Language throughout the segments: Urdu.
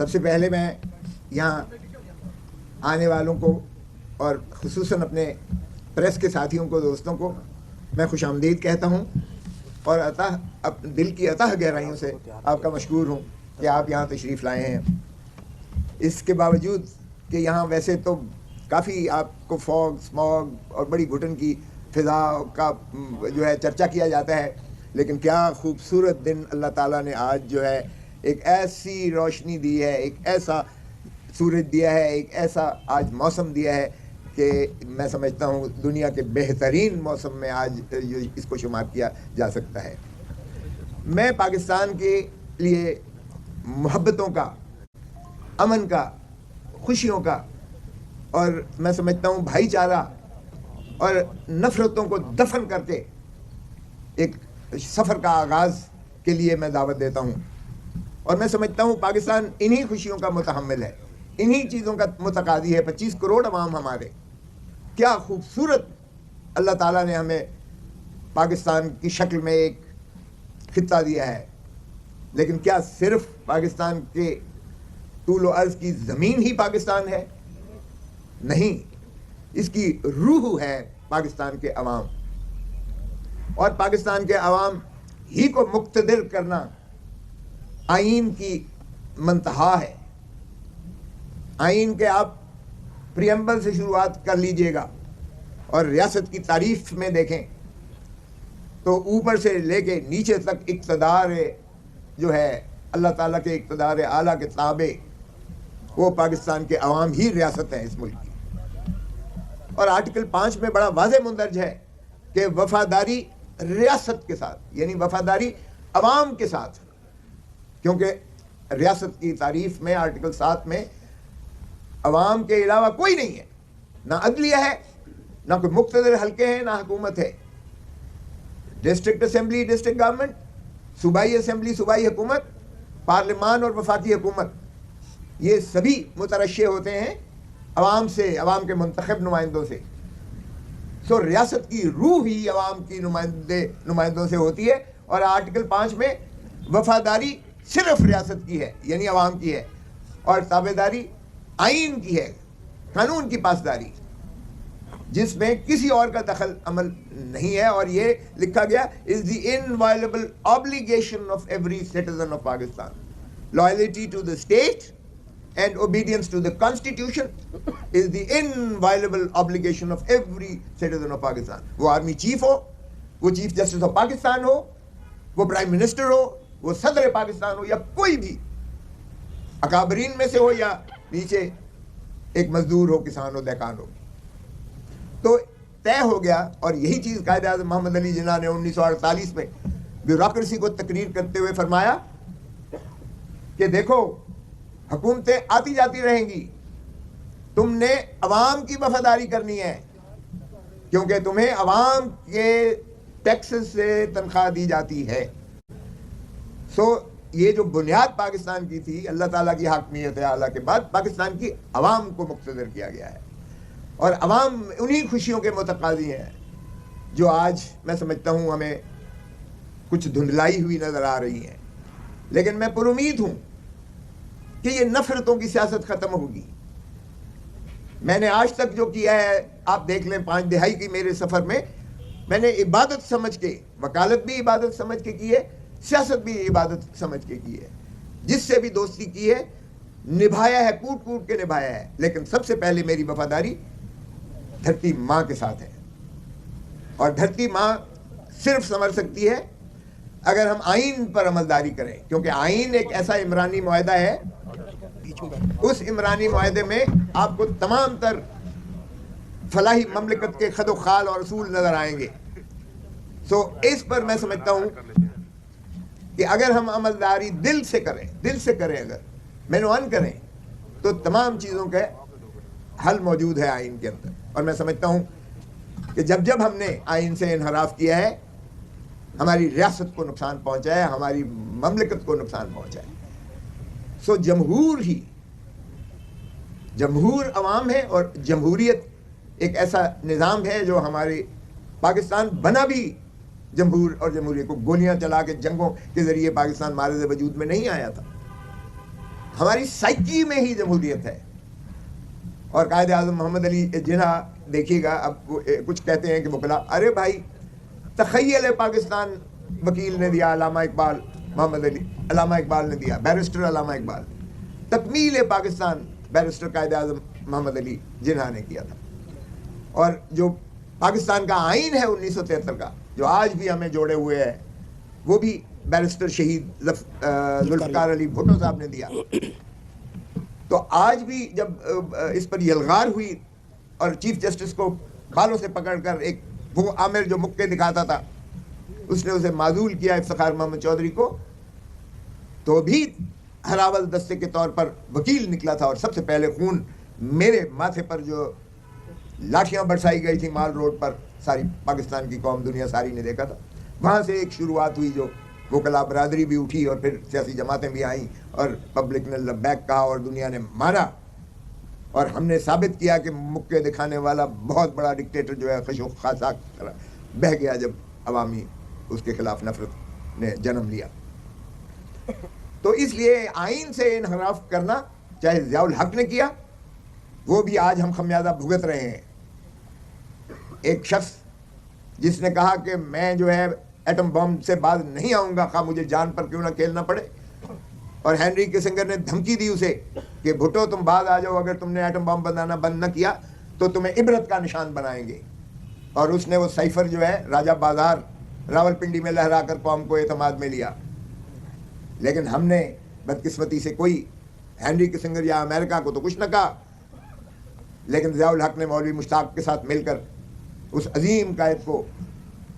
سب سے پہلے میں یہاں آنے والوں کو اور خصوصاً اپنے پریس کے ساتھیوں کو، دوستوں کو میں خوش آمدید کہتا ہوں، اور دل کی عطا گہرائیوں سے آپ کا مشکور ہوں کہ آپ یہاں تشریف لائے ہیں۔ اس کے باوجود کہ یہاں ویسے تو کافی آپ کو فوگ، اسموگ اور بڑی گھٹن کی فضا کا جو ہے چرچا کیا جاتا ہے، لیکن کیا خوبصورت دن اللہ تعالیٰ نے آج جو ہے ایک ایسی روشنی دی ہے، ایک ایسا سورج دیا ہے، ایک ایسا آج موسم دیا ہے کہ میں سمجھتا ہوں دنیا کے بہترین موسم میں آج اس کو شمار کیا جا سکتا ہے۔ میں پاکستان کے لیے محبتوں کا، امن کا، خوشیوں کا، اور میں سمجھتا ہوں بھائی چارہ اور نفرتوں کو دفن کر کے ایک سفر کا آغاز کے لیے میں دعوت دیتا ہوں، اور میں سمجھتا ہوں پاکستان انہی خوشیوں کا متحمل ہے، انہی چیزوں کا متقاضی ہے۔ 25 کروڑ عوام ہمارے، کیا خوبصورت اللہ تعالیٰ نے ہمیں پاکستان کی شکل میں ایک خطہ دیا ہے، لیکن کیا صرف پاکستان کے طول و عرض کی زمین ہی پاکستان ہے؟ نہیں، اس کی روح ہے پاکستان کے عوام، اور پاکستان کے عوام ہی کو مقتدر کرنا آئین کی منتہا ہے۔ آئین کے آپ پریمبل سے شروعات کر لیجئے گا اور ریاست کی تعریف میں دیکھیں تو اوپر سے لے کے نیچے تک اقتدار جو ہے اللہ تعالیٰ کے اقتدار اعلیٰ کے تابع، وہ پاکستان کے عوام ہی ریاست ہیں اس ملک کی۔ اور آرٹیکل 5 میں بڑا واضح مندرج ہے کہ وفاداری ریاست کے ساتھ، یعنی وفاداری عوام کے ساتھ، کیونکہ ریاست کی تعریف میں آرٹیکل 7 میں عوام کے علاوہ کوئی نہیں ہے، نہ عدلیہ ہے، نہ کوئی مقتدر حلقے ہیں، نہ حکومت ہے۔ ڈسٹرکٹ اسمبلی ڈسٹرکٹ گورنمنٹ، صوبائی اسمبلی صوبائی حکومت، پارلیمان اور وفاقی حکومت، یہ سبھی مترشح ہوتے ہیں عوام سے، عوام کے منتخب نمائندوں سے۔ سو ریاست کی روح ہی عوام کی نمائندوں سے ہوتی ہے، اور آرٹیکل 5 میں وفاداری صرف ریاست کی ہے، یعنی عوام کی ہے، اور تابعداری آئین کی ہے، قانون کی پاسداری، جس میں کسی اور کا دخل عمل نہیں ہے۔ اور یہ لکھا گیا is the inviolable obligation of every citizen of Pakistan. Loyalty to the state and obedience to the constitution is the inviolable obligation of every citizen of Pakistan. وہ آرمی چیف ہو، وہ چیف جسٹس آف پاکستان ہو، وہ پرائم منسٹر ہو، وہ صدر پاکستان ہو، یا کوئی بھی اکابرین میں سے ہو، یا نیچے ایک مزدور ہو، کسان ہو، دہقان ہو، تو طے ہو گیا۔ اور یہی چیز قائد اعظم محمد علی جناح نے 1948 میں بیوروکریسی کو تقریر کرتے ہوئے فرمایا کہ دیکھو حکومتیں آتی جاتی رہیں گی، تم نے عوام کی وفاداری کرنی ہے، کیونکہ تمہیں عوام کے ٹیکسز سے تنخواہ دی جاتی ہے۔ سو یہ جو بنیاد پاکستان کی تھی اللہ تعالیٰ کی حاکمیت اعلیٰ کے بعد، پاکستان کی عوام کو مقتدر کیا گیا ہے، اور عوام انہی خوشیوں کے متقاضی ہیں جو آج میں سمجھتا ہوں ہمیں کچھ دھندلائی ہوئی نظر آ رہی ہیں، لیکن میں پر امید ہوں کہ یہ نفرتوں کی سیاست ختم ہوگی۔ میں نے آج تک جو کیا ہے، آپ دیکھ لیں 5 دہائی کی میرے سفر میں، میں نے عبادت سمجھ کے، وکالت بھی عبادت سمجھ کے کی ہے، سیاست بھی عبادت سمجھ کے کی ہے، جس سے بھی دوستی کی ہے نبھایا ہے، کوٹ کوٹ کے نبھایا ہے، لیکن سب سے پہلے میری وفاداری دھرتی ماں کے ساتھ ہے، اور دھرتی ماں صرف سنور سکتی ہے اگر ہم آئین پر عملداری کریں، کیونکہ آئین ایک ایسا عمرانی معاہدہ ہے، اس عمرانی معاہدے میں آپ کو تمام تر فلاحی مملکت کے خد و خال اور اصول نظر آئیں گے۔ سو اس پر میں سمجھتا ہوں کہ اگر ہم عملداری دل سے کریں، اگر مینوان کریں، تو تمام چیزوں کا حل موجود ہے آئین کے اندر۔ اور میں سمجھتا ہوں کہ جب ہم نے آئین سے انحراف کیا ہے، ہماری ریاست کو نقصان پہنچا ہے، ہماری مملکت کو نقصان پہنچا ہے۔ سو جمہور عوام ہے، اور جمہوریت ایک ایسا نظام ہے جو ہمارے پاکستان بنا بھی جمہور اور جمہوریت کو گولیاں چلا کے جنگوں کے ذریعے پاکستان معرض وجود میں نہیں آیا تھا۔ ہماری سائیکی میں ہی جمہوریت ہے. اور قائد اعظم محمد علی جناح دیکھیے گا، اب کچھ کہتے ہیں کہ وکلا، ارے بھائی تخیل پاکستان وکیل نے دیا، علامہ اقبال محمد علی، علامہ اقبال نے دیا، بیرسٹر علامہ اقبال. تکمیل پاکستان بیرسٹر قائد اعظم محمد علی جناح نے کیا تھا. اور جو پاکستان کا آئین ہے 1973 کا، جو آج بھی ہمیں جوڑے ہوئے ہے، وہ بھی بیرسٹر شہید ذوالفقار علی بھٹو صاحب نے دیا. تو آج بھی جب اس پر یلغار ہوئی اور چیف جسٹس کو بالوں سے پکڑ کر ایک وہ عامر جو مکے دکھاتا تھا، اس نے اسے معزول کیا افتخار محمد چودھری کو، تو بھی ہراول دستے کے طور پر وکیل نکلا تھا. اور سب سے پہلے خون میرے ماتھے پر جو لاٹھیاں برسائی گئی تھی مال روڈ پر، ساری پاکستان کی قوم دنیا ساری نے دیکھا تھا. وہاں سے ایک شروعات ہوئی، جو وکلا برادری بھی اٹھی اور پھر سیاسی جماعتیں بھی آئیں اور پبلک نے لبیک کہا اور دنیا نے مانا. اور ہم نے ثابت کیا کہ مکے دکھانے والا بہت بڑا ڈکٹیٹر جو ہے خشوع خاصاک بہہ گیا جب عوامی اس کے خلاف نفرت نے جنم لیا. تو اس لیے آئین سے انحراف کرنا، چاہے ضیاء الحق نے کیا، وہ بھی آج ہم خمیازہ بھگت رہے ہیں. ایک شخص جس نے کہا کہ میں جو ہے ایٹم بم سے باز نہیں آؤں گا، خواہ مجھے جان پر کیوں نہ کھیلنا پڑے. اور ہینری کسنگر نے دھمکی دی اسے کہ بھٹو تم باز آ جاؤ، اگر تم نے ایٹم بم بنانا بند نہ کیا تو تمہیں عبرت کا نشان بنائیں گے. اور اس نے وہ سائفر جو ہے راجہ بازار راول پنڈی میں لہرا کر قوم کو اعتماد میں لیا. لیکن ہم نے بدقسمتی سے کوئی ہینری کسنگر یا امریکہ کو تو کچھ نہ کہا، لیکن ضیاء الحق نے مولوی مشتاق کے ساتھ مل کر اس عظیم قائد کو،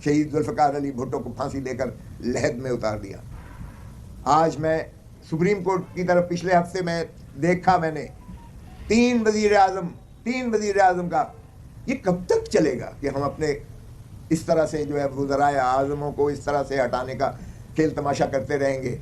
شہید ذوالفقار علی بھٹو کو پھانسی دے کر لحد میں اتار دیا. آج میں سپریم کورٹ کی طرف پچھلے ہفتے میں دیکھا، میں نے تین وزیر اعظم کا، یہ کب تک چلے گا کہ ہم اپنے اس طرح سے جو ہے وزرائے اعظموں کو اس طرح سے ہٹانے کا کھیل تماشا کرتے رہیں گے؟